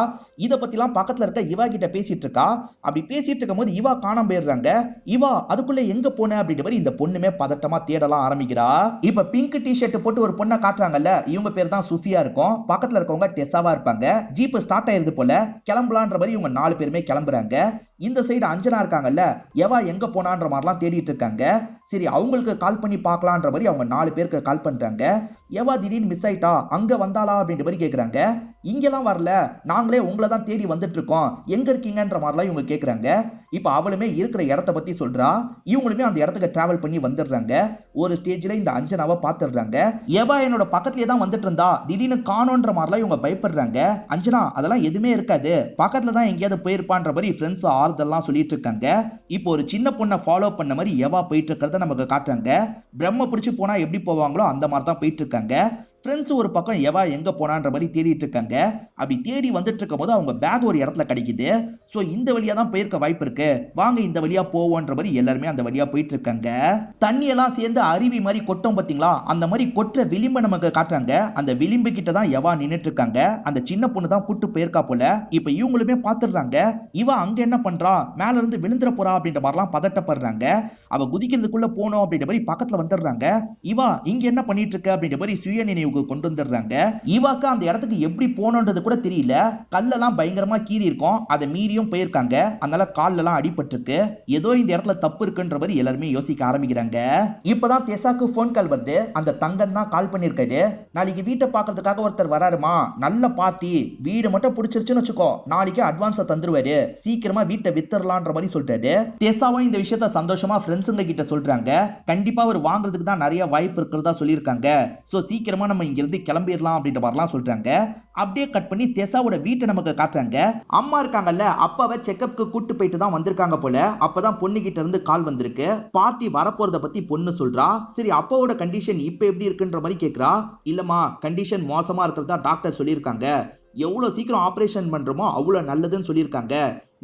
இத பத்திலாம் பக்கத்துல இருக்க இவா கிட்ட பேசிட்டு இருக்கா. அப்படி பேசிட்டு இருக்கும் போது இவா காணாம போயிடுறாங்க. இவா அதுக்குள்ள எங்க போன அப்படின்ற மாதிரி இந்த பொண்ணுமே பதட்டமா தேடலாம் ஆரம்பிக்கிறா. இப்ப பிங்க் டி-ஷர்ட் போட்டு ஒரு பொண்ணை காட்டுறாங்கல்ல, இவங்க பேர் தான் சுஃபியா இருக்கும். பக்கத்துல இருக்கவங்க டெசாவா இருப்பாங்க. ஜீப் ஸ்டார்ட் ஆயிருது போல, கிளம்பலான்ற மாதிரி இவங்க 4 பேருமே கிளம்புறாங்க. இந்த சைடு அஞ்சனா இருக்காங்கல்ல, எவா எங்க போனான்ற மாதிரிலாம் தேடிட்டு இருக்காங்க. சரி அவங்களுக்கு கால் பண்ணி பார்க்கலான்ற மாதிரி அவங்க 4 பேருக்கு கால் பண்றாங்க. எவா திடீர்னு மிஸ் ஆயிட்டா, அங்க வந்தாளா அப்படின்ற மாதிரி கேக்குறாங்க. இங்கெல்லாம் வரல, நாங்களே உங்களை தான் தேடி வந்துட்டு இருக்கோம், எங்க இருக்கீங்கன்ற மாதிரிலாம் இவங்க கேக்குறாங்க. இப்ப அவளுமே இருக்கிற இடத்த பத்தி சொல்றா. இவங்களுமே அந்த இடத்துக்கு டிராவல் பண்ணி வந்துடுறாங்க. ஒரு ஸ்டேஜ்ல இந்த அஞ்சனாவை பாத்துடுறாங்க. எவா என்னோட பக்கத்துலயே தான் வந்துட்டு இருந்தா, திடீர்னு காணோன்ற மாதிரிலாம் இவங்க பயப்படுறாங்க. அஞ்சனா அதெல்லாம் எதுவுமே இருக்காது, பக்கத்துல தான் எங்கேயாவது போயிருப்பான்ற மாதிரி ஃப்ரெண்ட்ஸ் ஆறுதல்லாம் சொல்லிட்டு இருக்காங்க. இப்போ ஒரு சின்ன பொண்ணை ஃபாலோ பண்ண மாதிரி எவா போயிட்டு இருக்கிறத நமக்கு காட்டுறாங்க. பிரம்ம பிடிச்சு போனா எப்படி போவாங்களோ அந்த மாதிரி தான் போயிட்டு இருக்காங்க. ஃப்ரெண்ட்ஸ் ஒரு பக்கம் எவா எங்க போனான்ற மாதிரி தேடிட்டு இருக்காங்க. அப்படி தேடி வந்துட்டு இருக்கும் போது அவங்க பேக் ஒரு இடத்துல கிடைக்குது. சோ இந்த வழியா தான் போயிருக்க வாய்ப்பு இருக்கு, வாங்க இந்த வழியா போவோன்ற மாதிரி எல்லாருமே அந்த வழியா போயிட்டு இருக்காங்க. தண்ணி எல்லாம் சேர்ந்து அருவி மாதிரி கொட்டும் பாத்தீங்களா, அந்த மாதிரி கொட்டுற விளிம்பை நமக்கு காட்டுறாங்க. அந்த விளிம்பு கிட்ட தான் எவா நின்னுட்டு இருக்காங்க. அந்த சின்ன பொண்ணு தான் கூட்டு போயிருக்கா போல. இப்ப இவங்களுமே பாத்துடுறாங்க. இவ அங்க என்ன பண்றா, மேல இருந்து விழுந்துற போறா அப்படின்ற மாதிரிலாம் பதட்டப்படுறாங்க. அவ குதிக்கிறதுக்குள்ள போனோம் அப்படின்ற மாதிரி பக்கத்துல வந்துடுறாங்க. இவா இங்க என்ன பண்ணிட்டு இருக்க அப்படின்ற மாதிரி சுய நினைவு கொண்டு வந்துடுறாங்க. இவாக்கு அந்த இடத்துக்கு எப்படி போனோன்றது கூட தெரியல. கல்லெல்லாம் பயங்கரமா கீறி இருக்கும், அதை மீறியும் போயிருக்காங்க. அதனால கால்ல எல்லாம் அடிபட்டிருக்கு. ஏதோ இந்த இடத்துல தப்பு இருக்குன்ற மாதிரி எல்லாருமே யோசிக்க ஆரம்பிக்கிறாங்க. இப்பதான் தெசாக்கு போன் கால் வருது. அந்த தங்கன் தான் கால் பண்ணிருக்காரு. நாளைக்கு வீட்டை பாக்குறதுக்காக ஒருத்தர் வராருமா, நல்ல பார்ட்டி, வீடு மட்டும் பிடிச்சிருச்சுன்னு வச்சுக்கோ, நாளைக்கு அட்வான்ஸா தந்துருவாரு, சீக்கிரமா வீட்டை வித்தரலான்ற மாதிரி சொல்லிட்டாரு. தெசாவும் இந்த விஷயத்த சந்தோஷமா ஃப்ரெண்ட்ஸுங்க கிட்ட சொல்றாங்க. கண்டிப்பா அவர் வாங்குறதுக்கு தான் நிறைய வாய்ப்பு இருக்கிறதா சொல்லியிருக்காங்க. சோ சீக்கிரமா நம்ம இங்க இருந்து கிளம்பிடலாம் அப்படின்ற மாதிரிலாம் சொல்றாங்க. அப்படியே கட் பண்ணி தெசாவோட வீட்டை நமக்கு காட்டுறாங்க. அம்மா இருக்காங்கல்ல, அப்பாவை செக்கப்க்கு கூட்டு போயிட்டு தான் வந்திருக்காங்க போல. அப்பதான் பொண்ணு கிட்ட இருந்து கால் வந்திருக்கு. பார்ட்டி வரப்போறத பத்தி பொண்ணு சொல்றா. சரி அப்பாவோட கண்டிஷன் இப்ப எப்படி இருக்குன்ற மாதிரி கேக்குறா. இல்லம்மா கண்டிஷன் மோசமா இருக்கிறதா டாக்டர் சொல்லியிருக்காங்க, எவ்வளவு சீக்கிரம் ஆபரேஷன் பண்றோமோ அவ்வளவு நல்லதுன்னு சொல்லியிருக்காங்க,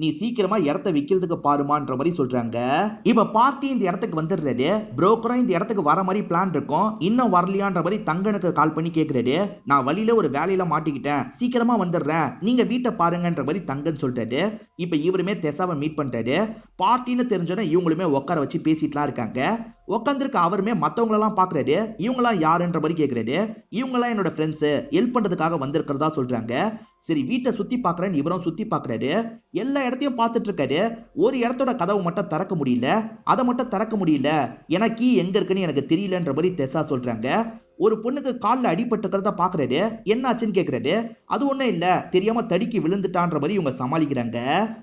நீ சீக்கிரமா இடத்தை விக்கிறதுக்கு பாருமான்ற மாதிரி சொல்றாங்க. இப்ப பார்ட்டி இந்த இடத்துக்கு வந்துடுறாரு. புரோக்கரும் இந்த இடத்துக்கு வர மாதிரி பிளான் இருக்கும், இன்னும் வரலையான்ற மாதிரி தங்கனுக்கு கால் பண்ணி கேக்குறாரு. நான் வழியில ஒரு வேலையில மாட்டிக்கிட்டேன், சீக்கிரமா வந்துடுறேன், நீங்க வீட்டை பாருங்கன்ற மாதிரி தங்கன் சொல்றாரு. இப்ப இவருமே தெசாவை மீட் பண்றாரு. பார்ட்டின்னு தெரிஞ்சோன்னா இவங்களுமே உட்கார வச்சு பேசிட்டுலாம் இருக்காங்க. உட்காந்துருக்க அவருமே மத்தவங்களெல்லாம் பாக்குறாரு. இவங்கெல்லாம் யாருன்ற மாதிரி கேக்குறாரு. இவங்கெல்லாம் என்னோட ஃப்ரெண்ட்ஸ், ஹெல்ப் பண்றதுக்காக வந்திருக்கிறதா சொல்றாங்க. சரி வீட்டை சுத்தி பாக்குறேன்னு இவரும் சுத்தி பாக்குறாரு. எல்லா இடத்தையும் பார்த்துட்டு இருக்காரு. ஒரு இடத்தோட கதவு மட்டும் திறக்க முடியல, அதை மட்டும் திறக்க முடியல, ஏன்னா கீ எங்க இருக்குன்னு எனக்கு தெரியலன்ற மாதிரி தெசா சொல்றாங்க. ஒரு பொண்ணுக்கு காலில் அடிபட்டுக்கிறத பாக்குறாரு. என்ன ஆச்சுன்னு கேக்குறாரு. அது ஒண்ணும் இல்ல, தெரியாம தடிக்கி விழுந்துட்டான்ற மாதிரி இவங்க சமாளிக்கிறாங்க.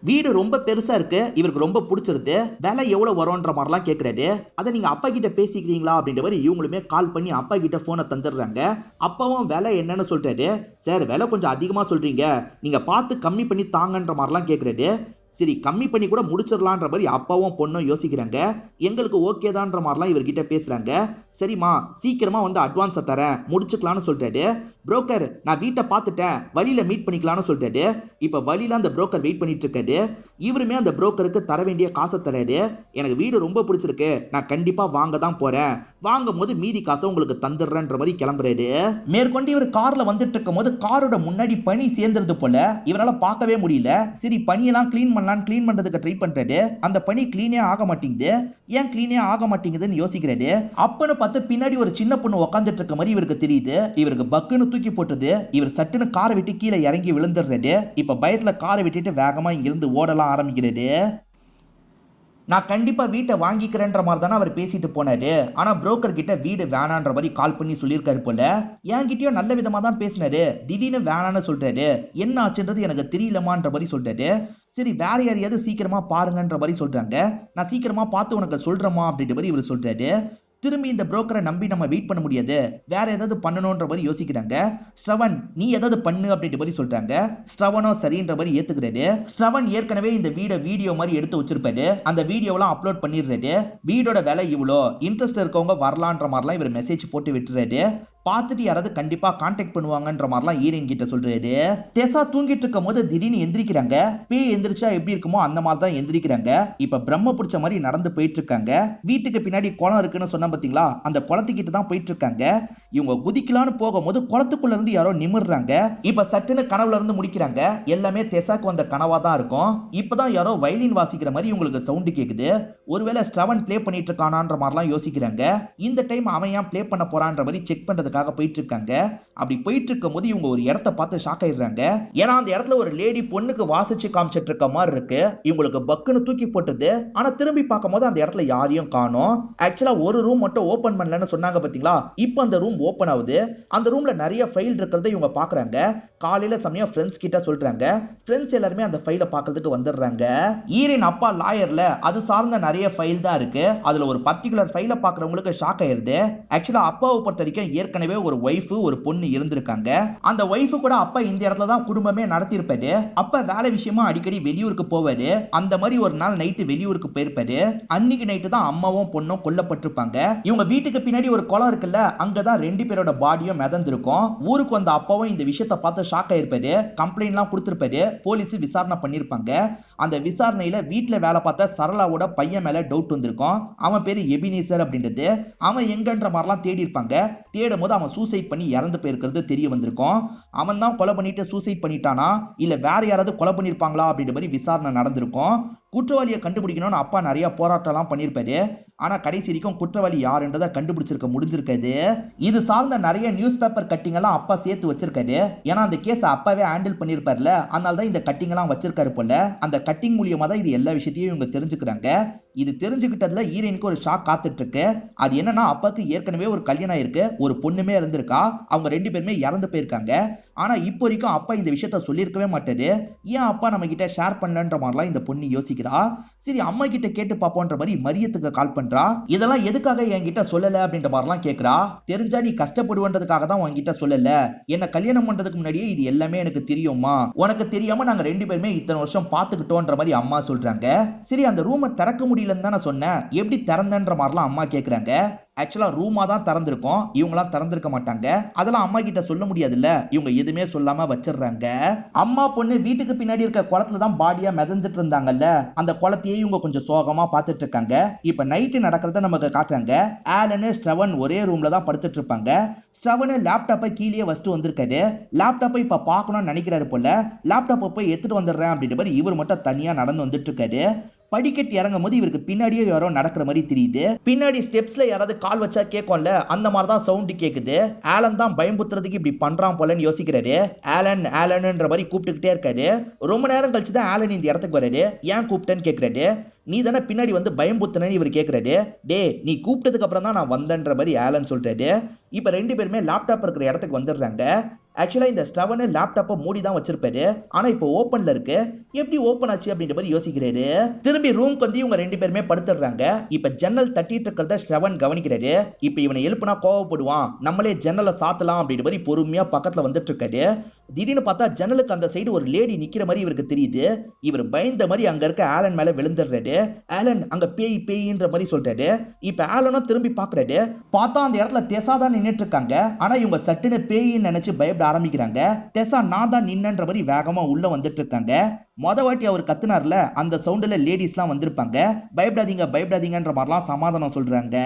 வீடு ரொம்ப பெருசா இருக்கு, இவருக்கு ரொம்ப பிடிச்சிருது. விலை எவ்வளவு வரும்ன்ற மாதிரிலாம் கேக்குறாரு. அதை நீங்க அப்பா கிட்ட பேசிக்கிறீங்களா அப்படின்ற மாதிரி இவங்களுமே கால் பண்ணி அப்பா கிட்ட போனை தந்துடுறாங்க. அப்பாவும் விலை என்னன்னு சொல்றாரு. சார் விலை கொஞ்சம் அதிகமா சொல்றீங்க, நீங்க பார்த்து கம்மி பண்ணி தாங்கன்ற மாதிரிலாம் கேக்குறாரு. சரி கம்மி பண்ணி கூட முடிச்சிடலான்ற மாதிரி அப்பாவும் பொண்ணும் யோசிக்கிறாங்க. எங்களுக்கு ஓகே தான்ற மாதிரிலாம் இவர்கிட்ட பேசுறாங்க. சரிம்மா சீக்கிரமா வந்து அட்வான்ஸை தரேன், முடிச்சுக்கலாம்னு சொல்றாரு. புரோக்கர் நான் வீட்டை பார்த்துட்டேன், வழியில மீட் பண்ணிக்கலாம்னு சொல்றாரு. இப்ப வழியில அந்த புரோக்கர் வெயிட் பண்ணிட்டு இருக்காரு. இவருமே அந்த புரோக்கருக்கு தர வேண்டிய காசை தராரு. எனக்கு வீடு ரொம்ப பிடிச்சிருக்கு, நான் கண்டிப்பா வாங்க தான் போறேன், வாங்கும் போது மீதி காசை உங்களுக்கு தந்துடுறேன்ற மாதிரி கிளம்புறாரு. மேற்கொண்டு இவர் கார்ல வந்துட்டு இருக்கும் போது காரோட முன்னாடி பனி சேர்ந்துருது போல, இவரால பார்க்கவே முடியல. சரி பனியெல்லாம் கிளீன் பண்ண க்ளீன் பண்றதுக்கு ட்ரை பண்றாரு. அந்த பனி க்ளீனே ஆக மாட்டேங்குது. ஏன் க்ளீனே ஆக மாட்டேங்குதுன்னு யோசிக்கிறாரு. அப்பன்னு பார்த்து பின்னாடி ஒரு சின்ன பொண்ணு உட்காந்துட்டு இருக்க மாதிரி இவருக்கு தெரியுது. இவருக்கு பக்குன்னு தூக்கி போட்டுது. இவர் சட்டுன்னு காரை விட்டு கீழே இறங்கி விழுந்துடுறாரு. இப்ப பயத்துல காரை விட்டுட்டு வேகமா இங்கிருந்து ஓடலாம் ஆரம்பிக்கிறாரு. நான் கண்டிப்பா வீட்டை வாங்கிக்கிறேன்ற மாதிரி தானே அவர் பேசிட்டு போனாரு. ஆனா புரோக்கர் கிட்ட வீடு வேணான்ற மாதிரி கால் பண்ணி சொல்லியிருக்காரு போல. என்கிட்டயும் நல்ல விதமா தான் பேசினாரு. திடீர்னு வேணான்னு சொல்றாரு. என்ன ஆச்சுன்றது எனக்கு தெரியலமான்ற மாதிரி சொல்றாரு. சரி வேற யாரையாவது சீக்கிரமா பாருங்கன்ற மாதிரி சொல்றாங்க. நான் சீக்கிரமா பார்த்து உனக்கு சொல்றேமா அப்படின்ற மாதிரி இவர் சொல்றாரு. திரும்பி இந்த புரோக்கரை நம்பி நம்ம வெயிட் பண்ண முடியாது. வேற ஏதாவது பண்ணணும்ன்ற மாதிரி யோசிக்கிறாங்க. ஸ்ரவன் நீ ஏதாவது பண்ணு அப்படின்ற மாதிரி சொல்றாங்க. ஸ்ரவனோ சரின்ற மாதிரி ஏத்துக்கிறாரு. ஸ்ரவன் ஏற்கனவே இந்த வீடியோ மாதிரி எடுத்து வச்சிருப்பாரு. அந்த வீடியோலாம் அப்லோட் பண்ணிடுறாரு. வீடோட விலை இவ்வளோ, இன்ட்ரெஸ்ட் இருக்கவங்க வரலான்ற மாதிரிலாம் இவர் மெசேஜ் போட்டு விட்டுறாரு. பார்த்துட்டு யாராவது கண்டிப்பா கான்டாக்ட் பண்ணுவாங்கன்ற மாதிரிலாம் ஈரன் கிட்ட சொல்றாரு. டெசா தூங்கிட்டு இருக்கும் போது திடீர்னு எந்திரிக்கிறாங்க. பேய் எந்திரிச்சா எப்படி இருக்குமோ அந்த மாதிரி தான் எந்திரிக்கிறாங்க. இப்ப பிரம்ம பிடிச்ச மாதிரி நடந்து போயிட்டு இருக்காங்க. வீட்டுக்கு பின்னாடி குளம் இருக்குன்னு சொன்ன பாத்தீங்களா, அந்த குளத்துக்கிட்ட தான் போயிட்டு இருக்காங்க. இவங்க குதிக்கலான்னு போகும்போது குளத்துக்குள்ள இருந்து யாரோ நிமிர்றாங்க. இப்ப சட்டுன்னு கனவுல இருந்து முடிக்கிறாங்க. எல்லாமே டெசாக்கு வந்த கனவா தான் இருக்கும். இப்பதான் யாரோ வயலின் வாசிக்கிற மாதிரி இவங்களுக்கு சவுண்ட் கேக்குது. ஒருவேளை ஸ்ரவன் பிளே பண்ணிட்டு இருக்கானான்ற மாதிரிலாம் யோசிக்கிறாங்க. இந்த டைம் அவன் ஏன் பிளே பண்ண போறான்ற மாதிரி செக் பண்றதுக்கு போயிட்டு இருக்காங்க. அப்படி போயிட்டு இருக்கும் போது இவங்க ஒரு இடத்தை பார்த்து ஷாக் ஆயிடுறாங்க. ஏன்னா அந்த இடத்துல ஒரு லேடி பொண்ணுக்கு வாசிச்சு காமிச்சிட்டு இருக்க மாதிரி இருக்கு. இவங்களுக்கு பக்குன்னு தூக்கி போட்டது. ஆனா திரும்பி பார்க்கும் போது அந்த இடத்துல யாரையும் காணோம். ஆக்சுவலா ஒரு ரூம் மட்டும் ஓபன் பண்ணலன்னு சொன்னாங்க பாத்தீங்களா, இப்போ அந்த ரூம் ஓபன் ஆகுது. அந்த ரூம்ல நிறைய ஃபைல் இருக்கிறத இவங்க பாக்குறாங்க. காலையில சமயம் ஃப்ரெண்ட்ஸ் கிட்ட சொல்றாங்க. ஃப்ரெண்ட்ஸ் எல்லாருமே அந்த ஃபைலை பார்க்கிறதுக்கு வந்துடுறாங்க. ஈரின் அப்பா லாயர்ல அது சார்ந்த நிறைய ஃபைல் தான் இருக்கு. அதுல ஒரு பர்டிகுலர் ஃபைலை பார்க்கறவங்களுக்கு ஷாக் ஆயிருது. ஆக்சுவலா அப்பாவை பொறுத்த வரைக்கும் ஏற்கனவே ஒரு ஒய்ஃப் ஒரு பொண்ணு இருந்திருக்காங்க. அந்த ஒய்ஃப் கூட அப்பா இந்த இடத்துல தான் குடும்பமே நடத்தி இருப்பாரு. அப்பா வேலை விஷயமா அடிக்கடி வெளியூருக்கு போவாரு. அந்த மாதிரி ஒரு நாள் நைட்டு வெளியூருக்கு போயிருப்பாரு. அன்னைக்கு நைட்டு தான் அம்மாவும் பொண்ணும் கொல்லப்பட்டிருப்பாங்க. இவங்க வீட்டுக்கு பின்னாடி ஒரு குளம் இருக்குல்ல, அங்கதான் 2 பேரோட பாடியும் மிதந்திருக்கும். ஊருக்கு வந்த அப்பாவும் இந்த விஷயத்தை பார்த்து ஷாக் ஆயிருப்பாரு. கம்ப்ளைண்ட்லாம் கொடுத்திருப்பாரு. போலீஸ் விசாரணை பண்ணிருப்பாங்க. அந்த விசாரணையில வீட்டுல வேலை பார்த்த சரளாவோட பையன் மேல டவுட் வந்திருக்கும். அவன் பேரு எபினேசர் அப்படின்றது. அவன் எங்கன்ற மாதிரிலாம் தேடி இருப்பாங்க. தேடும் போது அவன் சூசைட் பண்ணி இறந்து போயிருக்கிறது தெரிய வந்திருக்கும். அவன் தான் கொலை பண்ணிட்டு சூசைட் பண்ணிட்டானா இல்ல வேற யாராவது கொலை பண்ணிருப்பாங்களா அப்படின்ற மாதிரி விசாரணை நடந்திருக்கும். குற்றவாளியை கண்டுபிடிக்கணும்னு அப்பா நிறைய போராட்டம்லாம் பண்ணிருப்பாரு. ஆனா கடைசி வரைக்கும் குற்றவாளி யாருன்றதை கண்டுபிடிச்சிருக்க முடிஞ்சிருக்காது. இது சார்ந்த நிறைய நியூஸ் பேப்பர் கட்டிங் எல்லாம் அப்பா சேர்த்து வச்சிருக்காரு. ஏன்னா அந்த கேஸ் அப்பாவே ஹேண்டில் பண்ணிருப்பார்ல, அதனால தான் இந்த கட்டிங் எல்லாம் வச்சிருக்காரு போல. அந்த கட்டிங் மூலியமா தான் இது எல்லா விஷயத்தையும் இவங்க தெரிஞ்சுக்கிறாங்க. இது தெரிஞ்சுக்கிட்டதுல ஈரனுக்கு ஒரு ஷாக் காத்துட்டு இருக்கு. அது என்னன்னா, அப்பாக்கு ஏற்கனவே ஒரு கல்யாணம் இருக்கு, ஒரு பொண்ணுமே இருந்திருக்கா. அவங்க 2 பேருமே இறந்து போயிருக்காங்க. ஆனா இப்போ வரைக்கும் அப்பா இந்த விஷயத்த சொல்லியிருக்கவே மாட்டாரு. ஏன் அப்பா நம்ம கிட்ட ஷேர் பண்ணலன்ற மாதிரிலாம் இந்த பொண்ணு யோசிக்கிறா. சரி அம்மா கிட்ட கேட்டு பாப்போன்ற மாதிரி மரியத்துக்கு கால் பண்றா. இதெல்லாம் எதுக்காக என்கிட்ட சொல்லல அப்படின்ற மாதிரிலாம் கேக்குறா. தெரிஞ்சா நீ கஷ்டப்படுவன்றதுக்காக தான் உன்கிட்ட சொல்லல. என்ன கல்யாணம் பண்றதுக்கு முன்னாடியே இது எல்லாமே எனக்கு தெரியுமா, உனக்கு தெரியாம நாங்க 2 பேருமே இத்தனை வருஷம் பாத்துக்கிட்டோன்ற மாதிரி அம்மா சொல்றாங்க. சரி அந்த ரூமை திறக்க முடியலன்னு தானே சொன்னேன், எப்படி திறந்தன்ற மாதிரிலாம் அம்மா கேக்குறாங்க. ஆக்சுவலா ரூமா தான் திறந்திருக்கும், இவங்களாம் திறந்திருக்க மாட்டாங்க. அதெல்லாம் அம்மா கிட்ட சொல்ல முடியாதுல்ல, இவங்க எதுவுமே சொல்லாம வச்சிடுறாங்க. அம்மா பொண்ணு வீட்டுக்கு பின்னாடி இருக்க குளத்துல தான் பாடியா மிதந்துட்டு இருந்தாங்கல்ல, அந்த குளத்தையே இவங்க கொஞ்சம் சோகமா பார்த்துட்டு இருக்காங்க. இப்ப நைட்டு நடக்கிறத நமக்கு காட்டுறாங்க. ஆலன் ஸ்ட்ரவன் ஒரே ரூம்ல தான் படுத்துட்டு இருப்பாங்க. ஸ்ட்ரவன் லேப்டாப்பை கீழே வச்சுட்டு வந்திருக்காரு. லேப்டாப்பை இப்ப பார்க்கணும்னு நினைக்கிறாரு போல. லேப்டாப்பை போய் எடுத்துட்டு வந்துடுறேன் அப்படின்ற மாதிரி இவர் மட்டும் தனியா நடந்து வந்துட்டு இருக்காரு. படிக்கட்டு இறங்கும் போது இவருக்கு பின்னாடியே யாரோ நடக்கிற மாதிரி தெரியுது. பின்னாடி ஸ்டெப்ஸ்ல யாராவது கால் வச்சா கேட்கும்ல, அந்த மாதிரி தான் சவுண்ட் கேக்குது. ஆலன் தான் பயம்புத்துறதுக்கு இப்படி பண்றான் போலன்னு யோசிக்கிறாரு. ஆலன் ஆலன்ன்ற மாதிரி கூப்பிட்டுக்கிட்டே இருக்காரு. ரொம்ப நேரம் கழிச்சு தான் ஆலன் இந்த இடத்துக்கு வராரு. ஏன் கூப்பிட்டேன்னு கேட்கிறாரு. நீ தானே பின்னாடி வந்து பயம்புத்தனன்னு இவர் கேட்கிறாரு. டே நீ கூப்பிட்டதுக்கு அப்புறம் தான் நான் வந்தேன்ற மாதிரி ஆலன் சொல்றாரு. இப்ப 2 பேருமே லேப்டாப் இருக்கிற இடத்துக்கு வந்துடுறாங்க. ஆக்சுவலா இந்த ஸ்டவன் லேப்டாப்பை மூடி தான் வச்சிருப்பாரு. ஆனா இப்போ ஓப்பன்ல இருக்கு. எப்படி ஓப்பன் ஆச்சு அப்படின்ற மாதிரி யோசிக்கிறாரு. திரும்பி ரூம்க்கு வந்து இவங்க 2 பேருமே படுத்துடுறாங்க. இப்ப ஜன்னல் தட்டிட்டு இருக்கிறத ஸ்டவன் கவனிக்கிறாரு. இப்ப இவனை எழுப்புனா கோவப்படுவான், நம்மளே ஜன்னலை சாத்தலாம் அப்படின்ற மாதிரி பொறுமையா பக்கத்துல வந்துட்டு இருக்காரு. திடீர்னு பார்த்தா ஜன்னலுக்கு அந்த சைடு ஒரு லேடி நிக்கிற மாதிரி இவருக்கு தெரியுது. இவர் பயந்த மாதிரி அங்க இருக்க ஆலன் மேல விழுந்துடுறாரு. ஆலன் அங்க பேய் பேயின்ற மாதிரி சொல்றாரு. இப்ப ஆலனும் திரும்பி பாக்குறாரு. பார்த்தா அந்த இடத்துல டெசா தான் நின்னுட்டு இருக்காங்க. ஆனா இவங்க சட்டுன்னு பேயின்னு நினைச்சு பயப்பட ஆரம்பிக்கிறாங்க. டெசா நான் தான் நின்னன்ற மாதிரி வேகமா உள்ள வந்துட்டு இருக்காங்க. மொத வாட்டி அவர் கத்துனார்ல, அந்த சவுண்ட்ல லேடிஸ்லாம் வந்திருப்பாங்க. பயப்படாதீங்க பயப்படாதீங்கன்ற மாதிரிலாம் சமாதானம் சொல்றாங்க.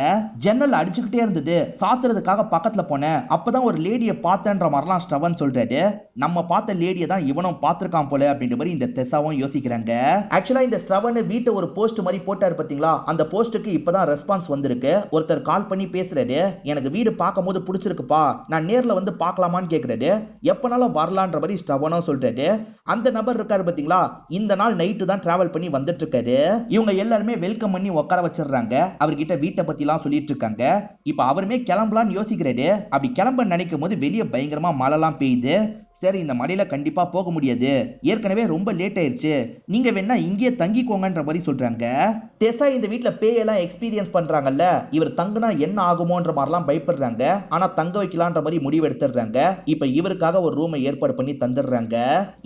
ஜன்னல் அடிச்சுக்கிட்டே இருந்தது, சாத்துறதுக்காக பக்கத்துல போனேன். அப்பதான் ஒரு லேடியை பார்த்தேன்ற மாதிரிலாம் ஸ்டவன் சொல்றாரு. நம்ம பார்த்த லேடியை தான் இவனும் பார்த்திருக்கான் போல அப்படின்ற மாதிரி இந்த தெசாவும் யோசிக்கிறாங்க. ஆக்சுவலா இந்த ஸ்ரவன் வீட்டை ஒரு போஸ்ட் மாதிரி போட்டாரு பாத்தீங்களா, அந்த போஸ்ட்டுக்கு இப்பதான் ரெஸ்பான்ஸ் வந்திருக்கு. ஒருத்தர் கால் பண்ணி பேசுறாரு, எனக்கு வீடு பார்க்கும் போது பிடிச்சிருக்குப்பா, நான் நேர்ல வந்து பார்க்கலாமான்னு கேக்குறாரு. எப்பனாலும் வரலான்ற மாதிரி ஸ்ரவனும் சொல்றாரு. அந்த நபர் இருக்காரு பாத்தீங்களா, இந்த நாள் நைட்டு தான் டிராவல் பண்ணி வந்துட்டு இருக்காரு. இவங்க எல்லாருமே வெல்கம் பண்ணி உட்கார வச்சிடுறாங்க. அவர்கிட்ட வீட்டை பத்தி எல்லாம் சொல்லிட்டு இருக்காங்க. இப்ப அவருமே கிளம்பலான்னு யோசிக்கிறாரு. அப்படி கிளம்ப நினைக்கும் போது வெளியே பயங்கரமா மழைலாம் பெய்யுது. சரி, இந்த மலையில கண்டிப்பா போக முடியாது, ஏற்கனவே ரொம்ப லேட் ஆயிடுச்சு, நீங்க வேணா இங்கேயே தங்கிக்கோங்கன்ற மாதிரி சொல்றாங்க. தெசா இந்த வீட்டுல பேயெல்லாம் எக்ஸ்பீரியன்ஸ் பண்றாங்கல்ல, இவர் தங்குனா என்ன ஆகுமோன்ற மாதிரிலாம் பயப்படுறாங்க. ஆனா தங்க வைக்கலான்ற மாதிரி முடிவு எடுத்துடுறாங்க. இப்ப இவருக்காக ஒரு ரூமை ஏற்பாடு பண்ணி தந்துடுறாங்க.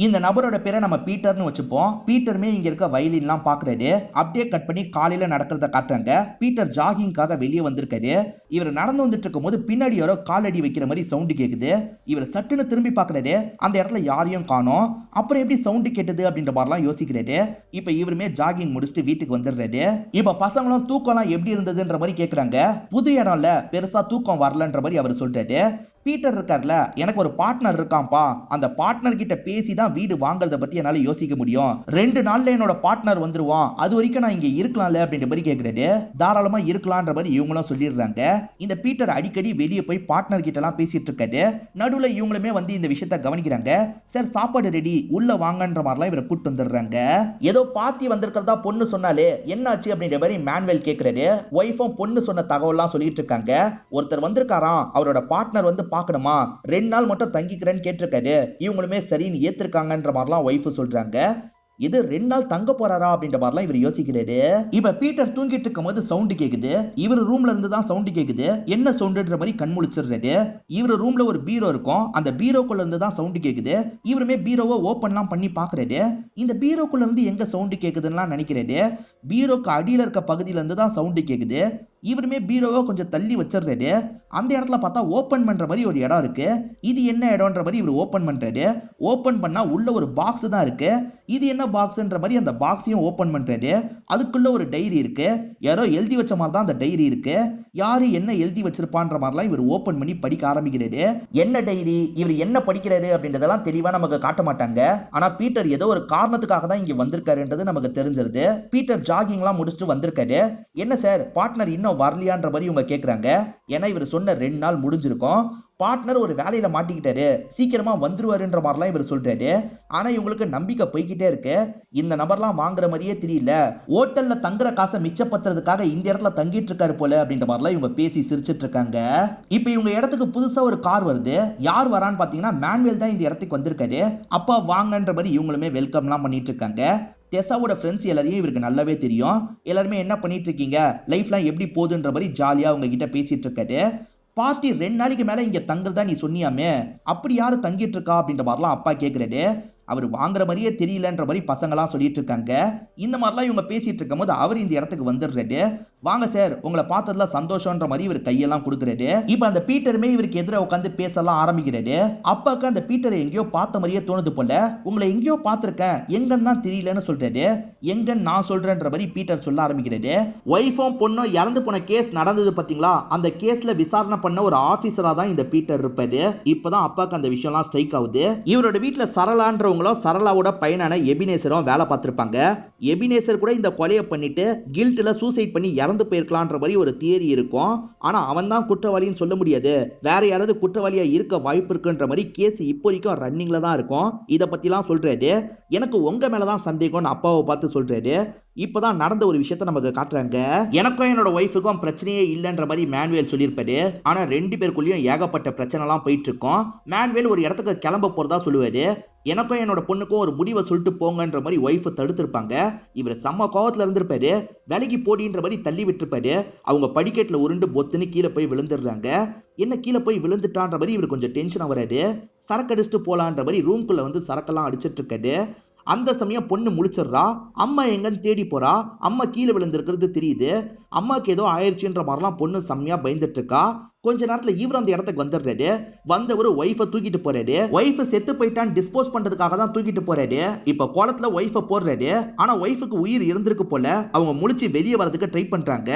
இந்த நபரோட பேரை நம்ம பீட்டர்னு வச்சுப்போம். பீட்டருமே இங்க இருக்க வயலின்லாம் பாக்குறாரு. அப்படியே கட் பண்ணி காலையில நடக்கிறத காட்டுறாங்க. பீட்டர் ஜாகிங்காக வெளியே வந்திருக்காரு. இவர் நடந்து வந்துட்டு இருக்கும் போது பின்னாடி யாரோ காலடி வைக்கிற மாதிரி சவுண்ட் கேக்குது. இவர் சட்டுன்னு திரும்பி பாக்குறாரு. அந்த இடத்துல யாரையும் காணோம். அப்புறம் எப்படி சவுண்ட் கேட்டது அப்படின்ற மாதிரிலாம் யோசிக்கிறாரு. இப்ப இவருமே ஜாகிங் முடிச்சுட்டு வீட்டுக்கு வந்துடுறாரு. இப்ப பசங்களும் தூக்கம்லாம் எப்படி இருந்ததுன்ற மாதிரி கேக்குறாங்க. புது இடம்ல பெருசா தூக்கம் வரலன்ற மாதிரி அவர் சொல்றாரு. பீட்டர் இருக்கார்ல, எனக்கு ஒரு பார்ட்னர் இருக்கான்ப்பா, அந்த பார்ட்னர் கிட்ட பேசிதான் வீடு வாங்குறத பத்தி என்னால யோசிக்க முடியும். 2 நாள்ல என்னோட பார்ட்னர் வந்துருவான், அது வரைக்கும் நான் இங்க இருக்கலாம்ல அப்படின்ற மாதிரி கேக்குறாரு. தாராளமா இருக்கலாம்ன்ற மாதிரி இவங்களும் சொல்லிடுறாங்க. இந்த பீட்டர் அடிக்கடி வெளியே போய் பார்ட்னர் கிட்ட எல்லாம் பேசிட்டு இருக்காரு. நடுவுல இவங்களுமே வந்து இந்த விஷயத்த கவனிக்கிறாங்க. சார் சாப்பாடு ரெடி, உள்ள வாங்கன்ற மாதிரிலாம் இவரை கூட்டு வந்துடுறாங்க. ஏதோ பார்ட்டி வந்திருக்கிறதா பொண்ணு சொன்னாலே, என்னாச்சு அப்படின்ற மாதிரி மேனுவல் கேக்குறாரு. ஒய்ஃபும் பொண்ணு சொன்ன தகவல்லாம் சொல்லிட்டு இருக்காங்க. ஒருத்தர் வந்திருக்காராம், அவரோட பார்ட்னர் வந்து பார்க்கணுமா, 2 நாள் மட்டும் தங்கிக்கிறேன்னு கேட்டிருக்காரு. இவங்களுமே சரின்னு ஏத்திருக்காங்கன்ற மாதிரிலாம் ஒய்ஃப் சொல்றாங்க. இது 2 நாள் தங்க போறாரா அப்படின்ற மாதிரிலாம் இவர் யோசிக்கிறாரு. இப்ப பீட்டர் தூங்கிட்டு இருக்கும் போது சவுண்ட் கேக்குது. இவர் ரூம்ல இருந்து தான் சவுண்ட் கேக்குது. என்ன சவுண்ட்ன்ற மாதிரி கண் முழிச்சிடுறாரு. இவர் ரூம்ல ஒரு பீரோ இருக்கும். அந்த பீரோக்குள்ள இருந்து தான் சவுண்ட் கேக்குது. இவருமே பீரோவை ஓபன்லாம் பண்ணி பாக்குறாரு. இந்த பீரோக்குள்ள இருந்து எங்க சவுண்ட் கேக்குதுன்னு நினைக்கிறாரு. பீரோக்கு அடியில இருக்க பகுதியில இருந்து தான் சவுண்ட் கேக்குது. இவருமே பீரோவை கொஞ்சம் தள்ளி வச்சிடுறாரு. அந்த இடத்துல பார்த்தா ஓபன் பண்ற மாதிரி ஒரு இடம் இருக்கு. இது என்ன இடம்ன்ற மாதிரி இவர் ஓபன் பண்றாரு. ஓபன் பண்ணா உள்ள ஒரு பாக்ஸ் தான் இருக்கு. இது என்ன பாக்ஸ்ன்ற மாதிரி அந்த பாக்ஸையும் ஓபன் பண்றாரு. அதுக்குள்ள ஒரு டைரி இருக்கு. யாரோ எழுதி வச்ச மாதிரி தான் அந்த டைரி இருக்கு. யாரு என்ன எழுதி வச்சிருப்பான்ற மாதிரிலாம் இவர் ஓபன் பண்ணி படிக்க ஆரம்பிக்கிறாரு. என்ன டைரி, இவர் என்ன படிக்கிறாரு அப்படின்றதெல்லாம் தெளிவா நமக்கு காட்ட மாட்டாங்க. ஆனா பீட்டர் ஏதோ ஒரு காரணத்துக்காக தான் இங்க வந்திருக்காருன்றது நமக்கு தெரிஞ்சிருது. பீட்டர் ஜாகிங்லாம் முடிச்சுட்டு வந்திருக்காரு. என்ன சார், பார்ட்னர் இன்னும் வரலையான்ற மாதிரி இவங்க கேக்குறாங்க. ஏன்னா இவர் சொன்ன 2 நாள் முடிஞ்சிருக்கும். பார்ட்னர் ஒரு வேலையில மாட்டிக்கிட்டாரு, சீக்கிரமா வந்துருவாருன்ற மாதிரிலாம் இவர் சொல்றாரு. ஆனா இவங்களுக்கு நம்பிக்கை போய்கிட்டே இருக்கு. இந்த நபர்லாம் வாங்குற மாதிரியே தெரியல. ஹோட்டல்ல தங்குற காசை மிச்சப்படுத்துறதுக்காக இந்த இடத்துல தங்கிட்டு இருக்காரு போல அப்படின்ற மாதிரிலாம் இவங்க பேசி சிரிச்சிட்டு இருக்காங்க. இப்ப இவங்க இடத்துக்கு புதுசா ஒரு கார் வருது. யார் வரான்னு பாத்தீங்கன்னா மேனுவல் தான் இந்த இடத்துக்கு வந்திருக்காரு. அப்பா வாங்கன்ற மாதிரி இவங்களுமே வெல்கம்லாம் பண்ணிட்டு இருக்காங்க. தெசாவோட ஃப்ரெண்ட்ஸ் எல்லாரையும் இவருக்கு நல்லாவே தெரியும். எல்லாருமே என்ன பண்ணிட்டு இருக்கீங்க, லைஃப்லாம் எப்படி போகுதுன்ற மாதிரி ஜாலியா அவங்க கிட்ட பேசிட்டு இருக்காரு. பார்ட்டி 2 நாளைக்கு மேல இங்க தங்குறதா நீ சொன்னியாமே, அப்படி யாரு தங்கிட்டு இருக்கா அப்படின்ற மாதிரிலாம் அப்பா கேக்குறாரு. அவர் வாங்குற மாதிரியே தெரியலன்ற மாதிரி பசங்களாம் சொல்லிட்டு இருக்காங்க. இந்த மாதிரிலாம் இவங்க பேசிட்டு இருக்கும் போது அவர் இந்த இடத்துக்கு வந்துடுறாரு. வாங்க சார், உங்களை பார்த்ததுல சந்தோஷம்ன்ற மாதிரி இவர் கையெல்லாம் கொடுக்குறாரு. இப்ப அந்த பீட்டருமே இவருக்கு எதிராக உட்காந்து பேசலாம் ஆரம்பிக்கிறாரு. அப்பாக்கு அந்த பீட்டரை எங்கேயோ பார்த்த மாதிரியே தோணுது போல. உங்களை எங்கேயோ பார்த்திருக்கேன், எங்கன்னு தான் தெரியலன்னு சொல்றாரு. எங்கன்னு நான் சொல்றேன்ற மாதிரி பீட்டர் சொல்ல ஆரம்பிக்கிறாரு. ஒய்ஃபும் பொண்ணும் இறந்து போன கேஸ் நடந்தது பாத்தீங்களா, அந்த கேஸ்ல விசாரணை பண்ண ஒரு ஆபீசரா தான் இந்த பீட்டர் இருப்பாரு. இப்பதான் அப்பாக்கு அந்த விஷயம்லாம் ஸ்ட்ரைக் ஆகுது. இவரோட வீட்டுல சரளான்ற சரளாவோட பையனான எபினேசரும் வேலை பார்த்திருப்பாங்க. எபினேசர் கூட இந்த கொலையை பண்ணிட்டு கில்ட்ல சூசைட் பண்ணி இறந்து போயிருக்கலாம்ன்ற மாதிரி ஒரு தியரி இருக்கும். ஆனா அவன் தான் குற்றவாளின்னு சொல்ல முடியாது. வேற யாராவது குற்றவாளியா இருக்க வாய்ப்பு இருக்குன்ற மாதிரி கேஸ் இப்போ வரைக்கும் ரன்னிங்ல தான் இருக்கும். இத பத்திலாம் சொல்றாரு. எனக்கு உங்க மேலதான் சந்தேகம்னு அப்பாவை பார்த்து சொல்றாரு. இப்பதான் நடந்த ஒரு விஷயத்த நமக்கு காட்டுறாங்க. எனக்கும் என்னோட ஒய்ஃபுக்கும் பிரச்சனையே இல்லைன்ற மாதிரி மேனுவேல் சொல்லியிருப்பாரு. ஆனா 2 பேருக்குள்ளயும் ஏகப்பட்ட பிரச்சனை எல்லாம் போயிட்டு இருக்கோம். மேனுவேல் ஒரு இடத்துக்கு கிளம்ப போறதா சொல்லுவாரு. எனக்கும் என்னோட பொண்ணுக்கும் ஒரு முடிவை சொல்லிட்டு போங்கன்ற மாதிரி ஒய்ஃபை தடுத்திருப்பாங்க. இவர் செம்ம கோவத்துல இருந்திருப்பாரு. வேலைக்கு போடின்ற மாதிரி தள்ளி விட்டுருப்பாரு. அவங்க படிக்கட்டுல உருண்டு பொத்துன்னு கீழே போய் விழுந்துடுறாங்க. என்ன கீழே போய் விழுந்துட்டான்ற மாதிரி இவர் கொஞ்சம் டென்ஷன் வராது. சரக்கு அடிச்சுட்டு போலான்ற மாதிரி ரூம்குள்ள வந்து சரக்கெல்லாம் அடிச்சிட்டு இருக்காரு. அந்த சமயம் பொண்ணு முழிச்சிடுறா. அம்மா எங்கன்னு தேடி போறா. அம்மா கீழே விழுந்திருக்கிறது தெரியுது. அம்மாக்கு ஏதோ ஆயிடுச்சுன்ற மாதிரிலாம் பொண்ணு செம்மையா பயந்துட்டு இருக்கா. கொஞ்ச நேரத்துல இவர் அந்த இடத்துக்கு வந்துடுறாரு. வந்தவர் ஒய்ஃபை தூக்கிட்டு போறாரு. ஒய்ஃப் செத்து போயிட்டான் டிஸ்போஸ் பண்றதுக்காக தான் தூக்கிட்டு போறாரு. இப்ப குளத்துல ஒய்ஃபை போடுறாரு. ஆனா ஒய்ஃபுக்கு உயிர் இருந்திருக்கு போல. அவங்க முழிச்சு வெளியே வரதுக்கு ட்ரை பண்றாங்க.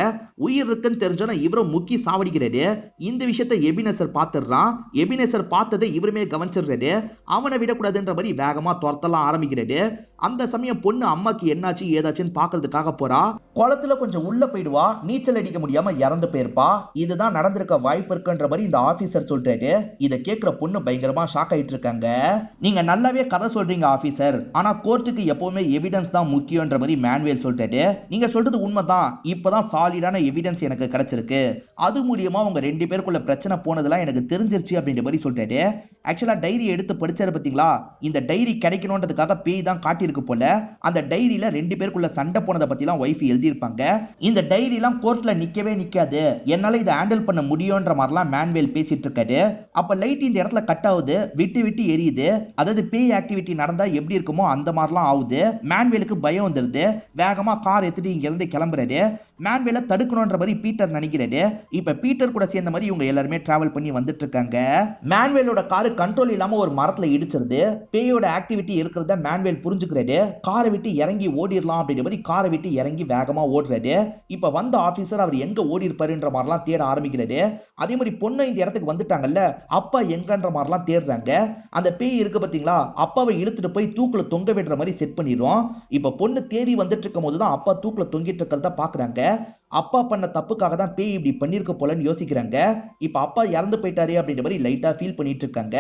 உயிர் இருக்குன்னு தெரிஞ்சோன்னா இவரும் முக்கி சாவடிக்கிறாரு. இந்த விஷயத்தை எபினேசர் பார்த்துடுறான். எபினேசர் பார்த்ததை இவருமே கவனிச்சிடுறாரு. அவனை விடக்கூடாதுன்ற மாதிரி வேகமா துரத்தலாம் ஆரம்பிக்கிறாரு. அந்த சமயம் பொண்ணு அம்மாக்கு என்னாச்சு ஏதாச்சுன்னு பாக்குறதுக்காக போறா. குளத்துல கொஞ்சம் உள்ள போயிடுவா. நீச்சல் அடிக்க முடியாம இறந்து போயிருப்பா. இதுதான் நடந்திருக்க வாய்ப்பு இருக்குன்ற மாதிரி இந்த ஆபீசர் சொல்றாரு. இதை கேட்கிற பொண்ணு பயங்கரமா ஷாக் ஆயிட்டு இருக்காங்க. நீங்க நல்லாவே கதை சொல்றீங்க ஆபீசர், ஆனா கோர்ட்டுக்கு எப்பவுமே எவிடன்ஸ் தான் முக்கியன்ற மாதிரி மேனுவேல் சொல்றாரு. நீங்க சொல்றது உண்மைதான். இப்பதான் சாலிடான எவிடன்ஸ் எனக்கு கிடைச்சிருக்கு. அது மூலியமா உங்க ரெண்டு பேருக்குள்ள பிரச்சனை போனதெல்லாம் எனக்கு தெரிஞ்சிருச்சு அப்படின்ற மாதிரி சொல்றாரு. ஆக்சுவலா டைரி எடுத்து படிச்சாரு பாத்தீங்களா, இந்த டைரி கிடைக்கணும்ன்றதுக்காக பேய் தான் காட்டியிருக்கு போல. அந்த டைரியில ரெண்டு பேருக்குள்ள சண்டை போனதை பத்தி எல்லாம் ஒய்ஃப் எழுதியிருப்பாங்க. இந்த டைரி எல்லாம் கோர்ட்ல நிக்கவே நிக்காது, என்னால இதை ஹேண்டில் பண்ண முடியும்ன்ற மாதிரிலாம் மேனுவேல் பேசிட்டு இருக்காரு. அப்ப லைட் இந்த இடத்துல கட் ஆகுது, விட்டு விட்டு எரியுது. அதாவது பேய் ஆக்டிவிட்டி நடந்தா எப்படி இருக்குமோ அந்த மாதிரிலாம் ஆகுது. மேனுவேலுக்கு பயம் வந்துருது. வேகமா கார் எடுத்துட்டு இங்க இருந்து கிளம்புறாரு. மேனுவேலை தடுக்கணும்ன்ற மாதிரி பீட்டர் நினைக்கிறாரு. இப்ப பீட்டர் கூட சேர்ந்த மாதிரி இவங்க எல்லாருமே டிராவல் பண்ணி வந்துட்டு இருக்காங்க. மேனுவேலோட காரு கண்ட்ரோல் இல்லாம ஒரு மரத்துல இடிச்சிருது. பேயோட ஆக்டிவிட்டி இருக்கிறத மேனுவேல் புரிஞ்சுக்கிறாரு. காரை விட்டு இறங்கி ஓடிடலாம் அப்படின்ற மாதிரி காரை விட்டு இறங்கி வேகமா ஓடுறாரு. இப்ப வந்த ஆபீசர் அவர் எங்க ஓடி இருப்பாருன்ற மாதிரிலாம் தேட ஆரம்பிக்கிறாரு. அதே மாதிரி பொண்ணு இந்த இடத்துக்கு வந்துட்டாங்கல்ல, அப்பா எங்கன்ற மாதிரிலாம் தேடுறாங்க. அந்த பேய் இருக்கு பாத்தீங்களா, அப்பாவை இழுத்துட்டு போய் தூக்குல தொங்க விடுற மாதிரி செட் பண்ணிடுவோம். இப்ப பொண்ணு தேடி வந்துட்டு இருக்கும் போதுதான் அப்பா தூக்குல தொங்கிட்டு இருக்கிறத பாக்குறாங்க. அப்பா பண்ண தப்புக்காக தான் பேய் இப்படி பண்ணிருக்க போலன்னு யோசிக்கிறாங்க. இப்ப அப்பா இறந்து போயிட்டாரு அப்படின்ற மாதிரி லைட்டா ஃபீல் பண்ணிட்டு இருக்காங்க.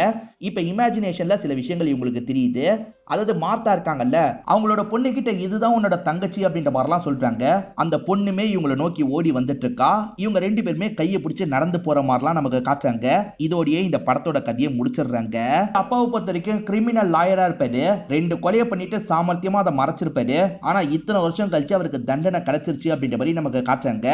இப்ப இமேஜினேஷன்ல சில விஷயங்கள் இவங்களுக்கு தெரியுது. அதாவது மார்த்தா இருக்காங்கல்ல, அவங்களோட பொண்ணு கிட்ட இதுதான் உன்னோட தங்கச்சி அப்படின்ற மாதிரிலாம் சொல்றாங்க. அந்த பொண்ணுமே இவங்களை நோக்கி ஓடி வந்துட்டு இருக்கா. இவங்க ரெண்டு பேருமே கையை பிடிச்சி நடந்து போற மாதிரிலாம் நமக்கு காட்டுறாங்க. இதோடயே இந்த படத்தோட கதையை முடிச்சிடுறாங்க. அப்பாவை பொறுத்த வரைக்கும் கிரிமினல் லாயரா இருப்பாரு. ரெண்டு கொலையை பண்ணிட்டு சாமர்த்தியமா அதை மறைச்சிருப்பாரு. ஆனா இத்தனை வருஷம் கழிச்சு அவருக்கு தண்டனை கிடைச்சிருச்சு அப்படின்ற மாதிரி நமக்கு காட்டுறாங்க.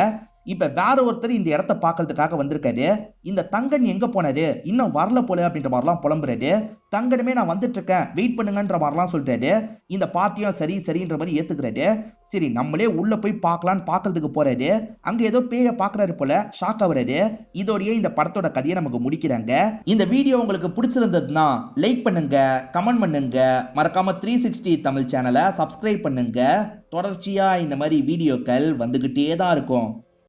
இப்ப வேற ஒருத்தர் இந்த இடத்தை பாக்குறதுக்காக வந்திருக்காரு. இந்த தங்கன் எங்க போனாரு, இன்னும் வரல போல அப்படின்ற மாதிரிலாம் புலம்புறாரு. தங்கனுமே நான் வந்துட்டு இருக்கேன், வெயிட் பண்ணுங்கன்ற மாதிரிலாம் சொல்றாரு. இந்த பார்ட்டியும் சரி சரின்ற மாதிரி ஏத்துக்கிறாரு. சரி நம்மளே உள்ள போய் பார்க்கலான்னு பாக்குறதுக்கு போறாரு. அங்க ஏதோ பேய பாக்குறாரு போல, ஷாக் ஆகுறாரு. இதோடயே இந்த படத்தோட கதையை நமக்கு முடிக்கிறாங்க. இந்த வீடியோ உங்களுக்கு பிடிச்சிருந்ததுன்னா லைக் பண்ணுங்க, கமெண்ட் பண்ணுங்க, மறக்காம 360 தமிழ் சேனலை சப்ஸ்கிரைப் பண்ணுங்க. தொடர்ச்சியா இந்த மாதிரி வீடியோக்கள் வந்துகிட்டே தான் இருக்கும்.